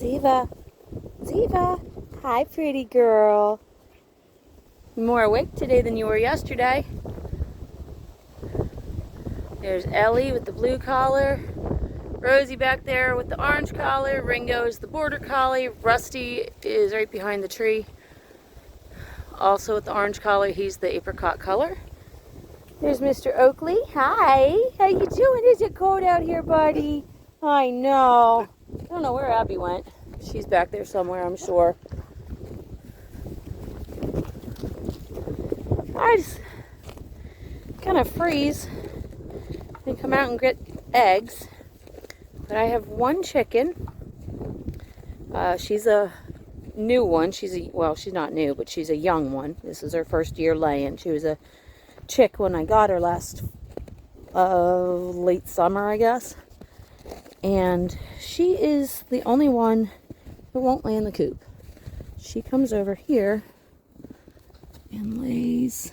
Ziva. Ziva. Hi, pretty girl. You're more awake today than you were yesterday. There's Ellie with the blue collar. Rosie back there with the orange collar. Ringo is the border collie. Rusty is right behind the tree. Also with the orange collar, he's the apricot color. There's Mr. Oakley. Hi. How you doing? Is it cold out here, buddy? I know. I don't know where Abby went. She's back there somewhere, I'm sure. I just kind of freeze and come out and get eggs. But I have one chicken. She's a new one. Well, she's not new, but she's a young one. This is her first year laying. She was a chick when I got her last late summer, I guess. And she is the only one who won't lay in the coop. She comes over here and lays.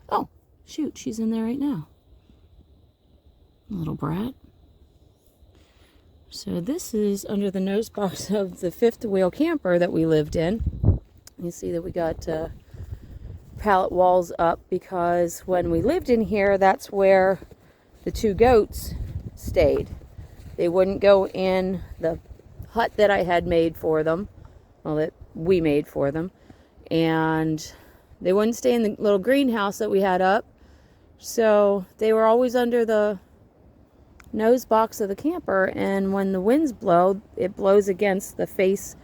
Oh, shoot, she's in there right now. Little brat. So this is under the nose box of the fifth wheel camper that we lived in. You see that we got pallet walls up because when we lived in here, that's where the two goats stayed. They wouldn't go in the hut that I had made for them, well, that we made for them, and they wouldn't stay in the little greenhouse that we had up, so they were always under the nose box of the camper, and when the winds blow, it blows against the face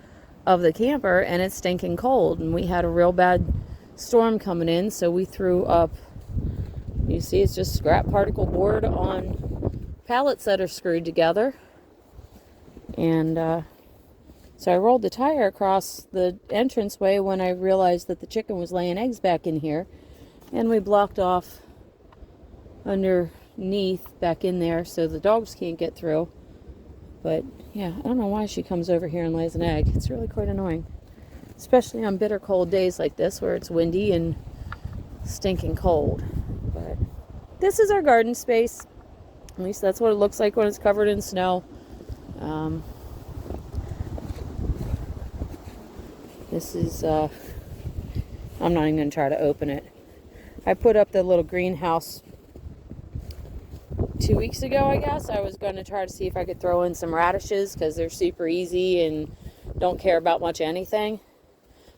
of the camper, and it's stinking cold, and we had a real bad storm coming in, so we threw up, you see, it's just scrap particle board on pallets that are screwed together. And so I rolled the tire across the entranceway when I realized that the chicken was laying eggs back in here, and we blocked off underneath back in there so the dogs can't get through. But yeah, I don't know why she comes over here and lays an egg. It's really quite annoying, especially on bitter cold days like this where it's windy and stinking cold. But this is our garden space. At least that's what it looks like when it's covered in snow. This is, I'm not even going to try to open it. I put up the little greenhouse 2 weeks ago, I guess. I was going to try to see if I could throw in some radishes because they're super easy and don't care about much anything.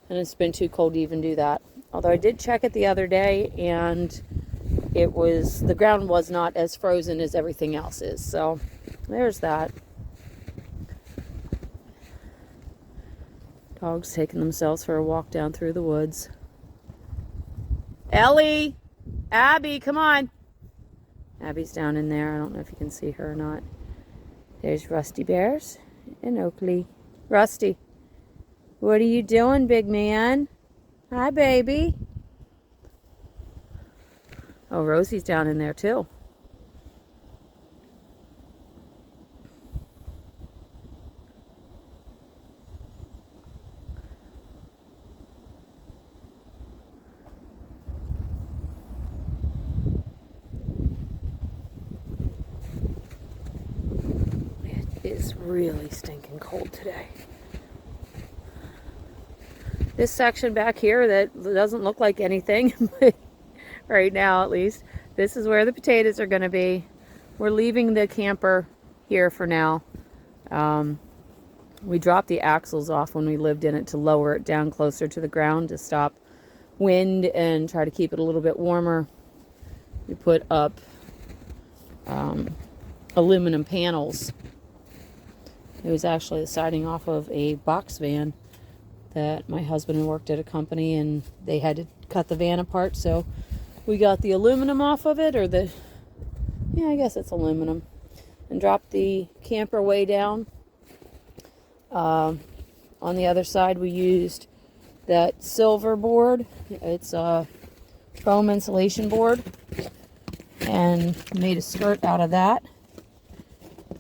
And it's been too cold to even do that. Although I did check it the other day and the ground was not as frozen as everything else is. So there's that. Dogs taking themselves for a walk down through the woods. Ellie! Abby, come on! Abby's down in there. I don't know if you can see her or not. There's Rusty Bears and Oakley. Rusty, what are you doing, big man? Hi, baby. Oh, Rosie's down in there too. It is really stinking cold today. This section back here that doesn't look like anything, but right now at least, this is where the potatoes are going to be. We're leaving the camper here for now. We dropped the axles off when we lived in it to lower it down closer to the ground to stop wind and try to keep it a little bit warmer. We put up aluminum panels. It was actually the siding off of a box van that my husband worked at a company and they had to cut the van apart, so we got the aluminum off of it, I guess it's aluminum, and dropped the camper way down. On the other side we used that silver board. It's a foam insulation board, and made a skirt out of that.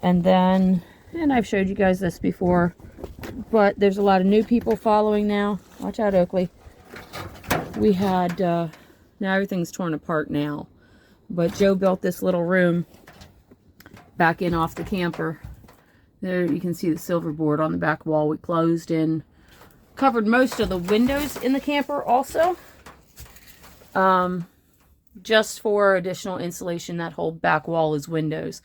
And then, and I've showed you guys this before, but there's a lot of new people following now. Watch out, Oakley. We had, now everything's torn apart now, but Joe built this little room back in off the camper There you can see the silver board on the back wall. We closed in, covered most of the windows in the camper also. Just for additional insulation, that whole back wall is windows.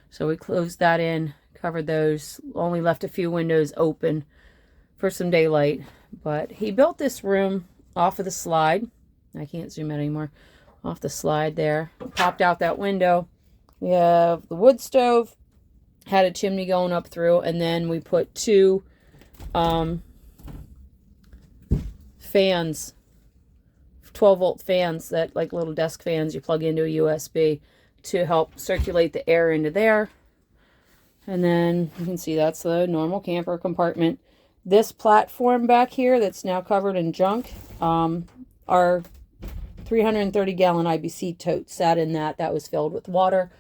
So we closed that in, covered those, only left a few windows open for some daylight. But he built this room off of the slide. I can't zoom out anymore. Off the slide there. Popped out that window. We have the wood stove, had a chimney going up through, and then we put two fans, 12-volt fans, that like little desk fans you plug into a USB to help circulate the air into there. And then you can see that's the normal camper compartment. This platform back here that's now covered in junk, our 330-gallon IBC tote sat in that. That was filled with water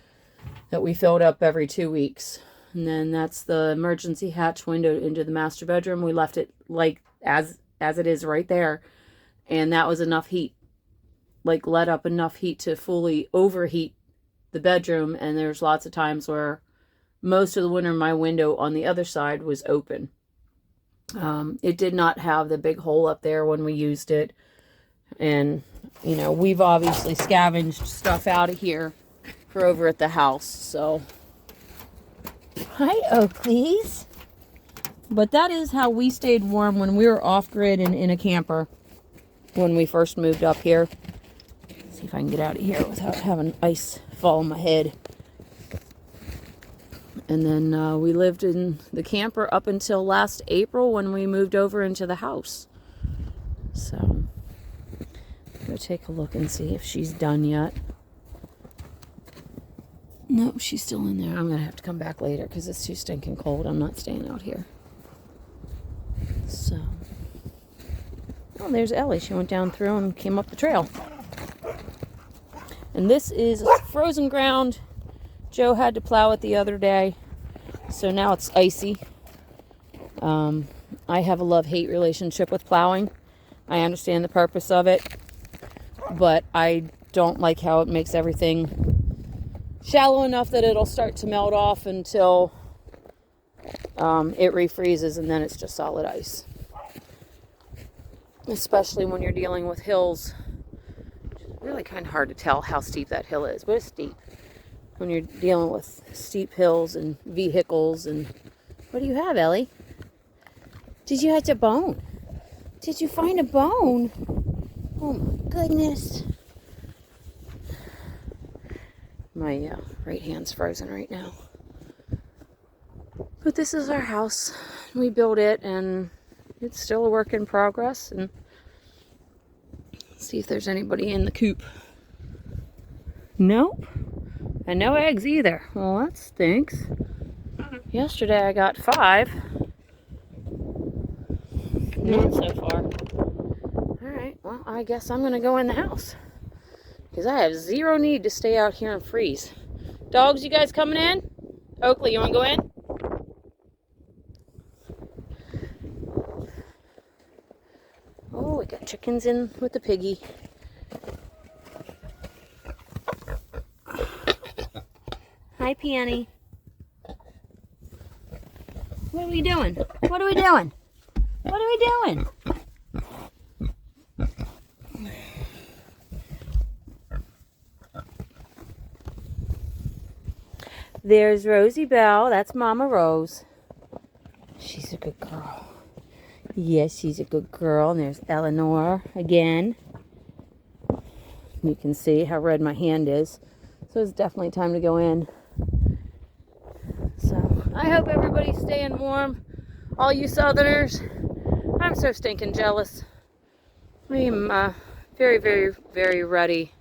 that we filled up every 2 weeks. And then that's the emergency hatch window into the master bedroom. We left it like as it is right there. And that was enough heat, like let up enough heat to fully overheat the bedroom. And there's lots of times where most of the winter my window on the other side was open. It did not have the big hole up there when we used it. And, you know, we've obviously scavenged stuff out of here for over at the house. So, hi, Oakleys. But that is how we stayed warm when we were off-grid and in a camper when we first moved up here. Let's see if I can get out of here without having ice fall on my head. And then we lived in the camper up until last April when we moved over into the house. So, go take a look and see if she's done yet. No, she's still in there. I'm going to have to come back later because it's too stinking cold. I'm not staying out here. So, oh, there's Ellie. She went down through and came up the trail. And this is frozen ground. Joe had to plow it the other day, so now it's icy. I have a love-hate relationship with plowing. I understand the purpose of it, but I don't like how it makes everything shallow enough that it'll start to melt off until it refreezes, and then it's just solid ice. Especially when you're dealing with hills. It's really kind of hard to tell how steep that hill is, but it's steep. When you're dealing with steep hills and vehicles. And what do you have, Ellie? Did you hatch a bone? Did you find a bone? Oh my goodness. My right hand's frozen right now. But this is our house. We built it and it's still a work in progress. And see if there's anybody in the coop. Nope. And no eggs either. Well, that stinks. Yesterday I got 5. None so far. Alright, well, I guess I'm going to go in the house. Because I have zero need to stay out here and freeze. Dogs, you guys coming in? Oakley, you want to go in? Oh, we got chickens in with the piggy. Hi, Peony. What are we doing? What are we doing? What are we doing? There's Rosie Bell. That's Mama Rose. She's a good girl. Yes, she's a good girl. And there's Eleanor again. You can see how red my hand is. So it's definitely time to go in. So I hope everybody's staying warm. All you Southerners, I'm so stinking jealous. I'm very, very, very ready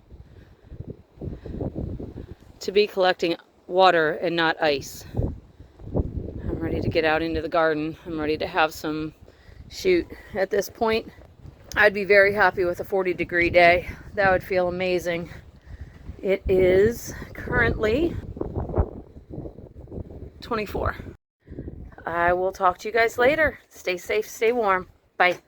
to be collecting water and not ice. I'm ready to get out into the garden. I'm ready to have some shoot. At this point, I'd be very happy with a 40-degree day. That would feel amazing. It is currently 24. I will talk to you guys later. Stay safe, stay warm. Bye.